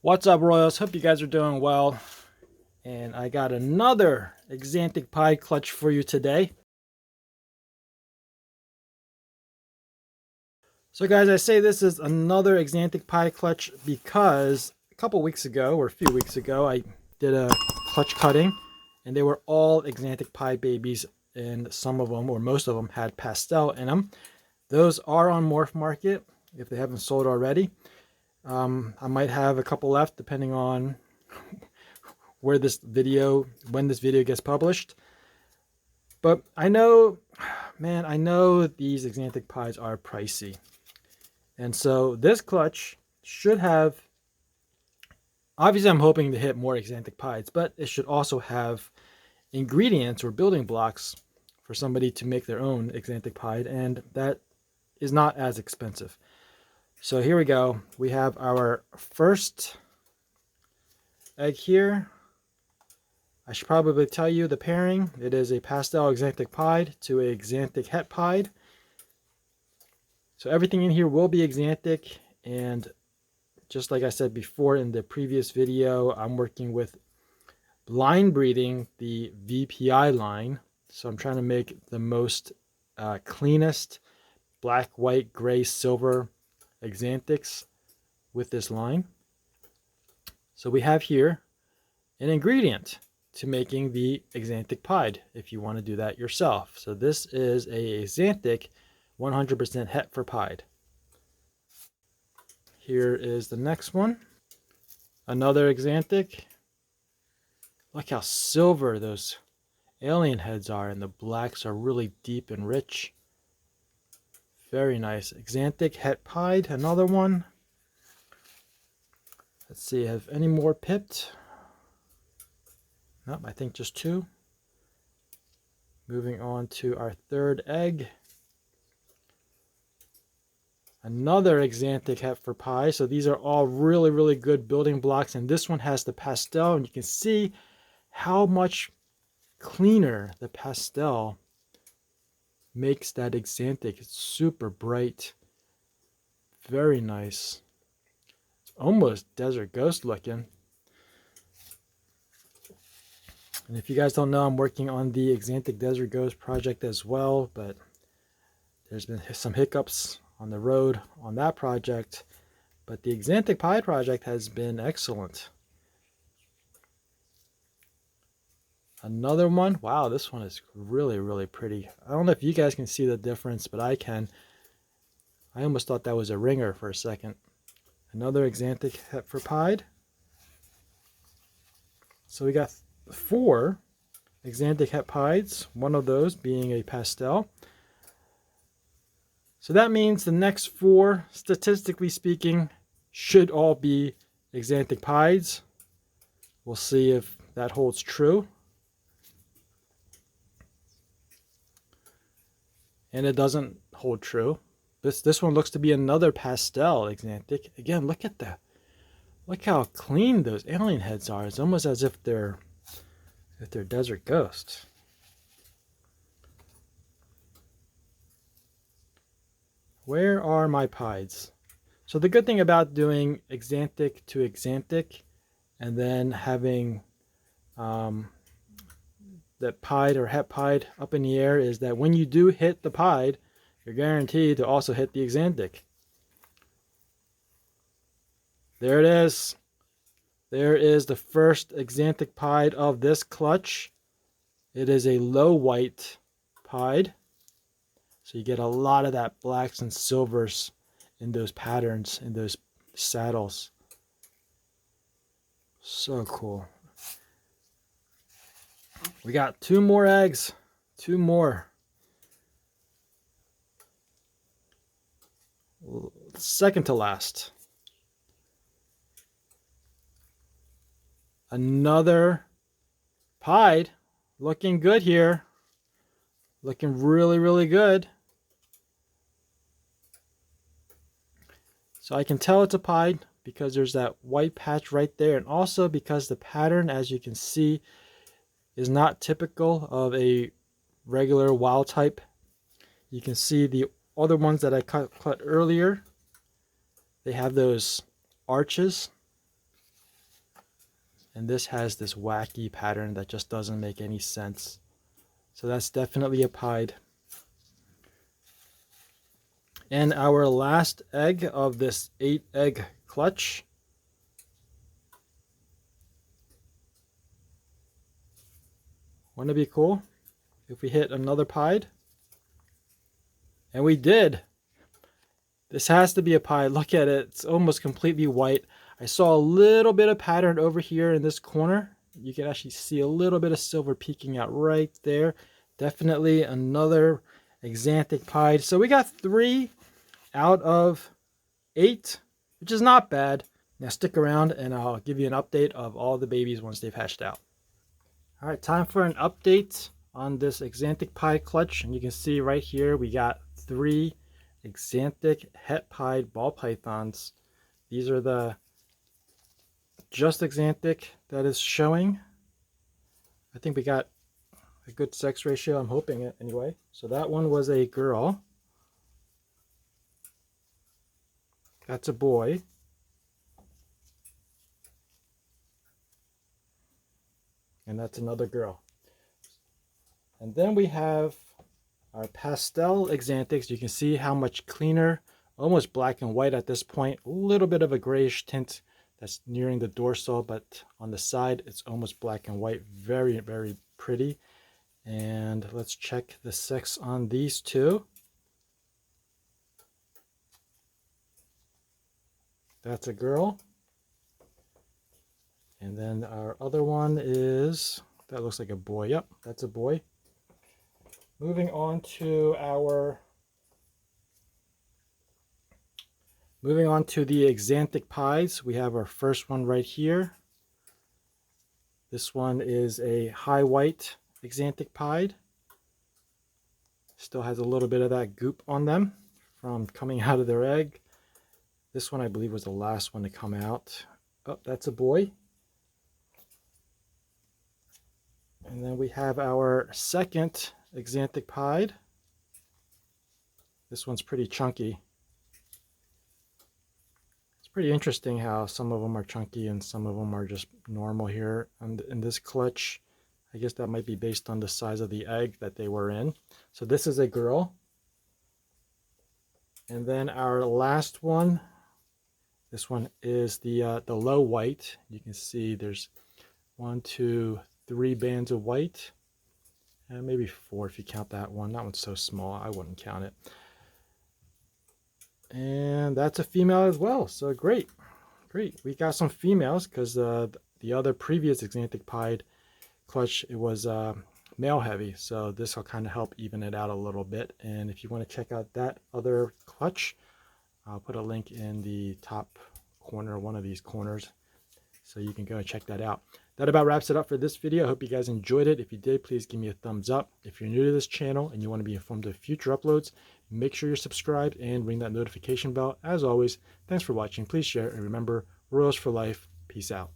What's up, Royals? Hope you guys are doing well. And I got another Axanthic Pied clutch for you today. So guys, I say this is another Axanthic Pied clutch because a couple weeks ago, or a few weeks ago, I did a clutch cutting and they were all Axanthic Pied babies, and some of them, or most of them, had pastel in them. Those are on Morph Market if they haven't sold already. I might have a couple left depending on when this video gets published. But I know, man, I know these Axanthic Pieds are pricey. And so this clutch should have, obviously I'm hoping to hit more Axanthic Pieds, but it should also have ingredients or building blocks for somebody to make their own Axanthic Pied, and that is not as expensive. So here we go. We have our first egg here. I should probably tell you the pairing. It is a pastel Axanthic Pied to a Axanthic het Pied. So everything in here will be Axanthic, and just like I said before in the previous video, I'm working with line breeding the VPI line. So I'm trying to make the most cleanest black, white, gray, silver Axanthics with this line. So we have here an ingredient to making the Axanthic Pied if you want to do that yourself. So this is a Axanthic 100% het for Pied. Here is the next one. Another Axanthic. Look how silver those alien heads are, and the blacks are really deep and rich. Very nice. Axanthic het Pied, another one. Let's see, have any more pipped? Nope, I think just two. Moving on to our third egg. Another Axanthic het for Pied. So these are all really, really good building blocks. And this one has the pastel, and you can see how much cleaner the pastel makes that Axanthic. It's super bright. Very nice. It's almost Desert Ghost looking. And if you guys don't know, I'm working on the Axanthic Desert Ghost project as well, but there's been some hiccups on the road on that project. But the Axanthic Pied project has been excellent. Another one. Wow, this one is really, really pretty. I don't know if you guys can see the difference, but I can. I almost thought that was a ringer for a second. Another Axanthic het for Pied. So we got 4 Axanthic het Pieds, one of those being a pastel. So that means the next 4, statistically speaking, should all be Axanthic Pieds. We'll see if that holds true. And it doesn't hold true. This one looks to be another pastel Axanthic. Again, look how clean those alien heads are. It's almost as if they're Desert Ghost. Where are my Pieds? So the good thing about doing Axanthic to Axanthic and then having that Pied or het Pied up in the air is that when you do hit the Pied, you're guaranteed to also hit the Axanthic. There it is. There is the first Axanthic Pied of this clutch. It is a low white Pied. So you get a lot of that blacks and silvers in those patterns, in those saddles. So cool. We got 2 more eggs. 2 more. Second to last. Another Pied. Looking good here. Looking really, really good. So I can tell it's a Pied because there's that white patch right there, and also because the pattern, as you can see, is not typical of a regular wild type. You can see the other ones that I cut earlier. They have those arches. and this has this wacky pattern that just doesn't make any sense. So that's definitely a pied. And our last egg of this 8-egg clutch. Wouldn't it be cool if we hit another pied? And we did. This has to be a pied. Look at it. It's almost completely white. I saw a little bit of pattern over here in this corner. You can actually see a little bit of silver peeking out right there. Definitely another Axanthic pied. So we got 3 out of 8, which is not bad. Now stick around and I'll give you an update of all the babies once they've hatched out. All right, time for an update on this Axanthic pied clutch. And you can see right here we got 3 Axanthic het pied ball pythons. These are the just Axanthic that is showing. I think we got a good sex ratio. I'm hoping it anyway. So that one was a girl. That's a boy. And that's another girl. And then we have our pastel Axanthics. You can see how much cleaner, almost black and white at this point. A little bit of a grayish tint that's nearing the dorsal, but on the side it's almost black and white. Very, very pretty. And let's check the sex on these two. That's a girl. And then our other one is, that looks like a boy. Yep, that's a boy. Moving on to the Axanthic pies. We have our first one right here. This one is a high white Axanthic pied. Still has a little bit of that goop on them from coming out of their egg. This one I believe was the last one to come out. Oh, that's a boy. And then we have our second Axanthic pied. This one's pretty chunky. It's pretty interesting how some of them are chunky and some of them are just normal here. And in this clutch, I guess that might be based on the size of the egg that they were in. So this is a girl. And then our last one, this one is the low white. You can see there's 1, 2, 3 bands of white. And maybe 4 if you count that one. That one's so small, I wouldn't count it. And that's a female as well. So great. Great. We got some females because the other previous Axanthic pied clutch, it was male heavy. So this will kind of help even it out a little bit. And if you want to check out that other clutch, I'll put a link in the top corner, one of these corners, so you can go and check that out. That about wraps it up for this video. I hope you guys enjoyed it. If you did, please give me a thumbs up. If you're new to this channel and you want to be informed of future uploads, make sure you're subscribed and ring that notification bell. As always, thanks for watching. Please share and remember, Royals for life. Peace out.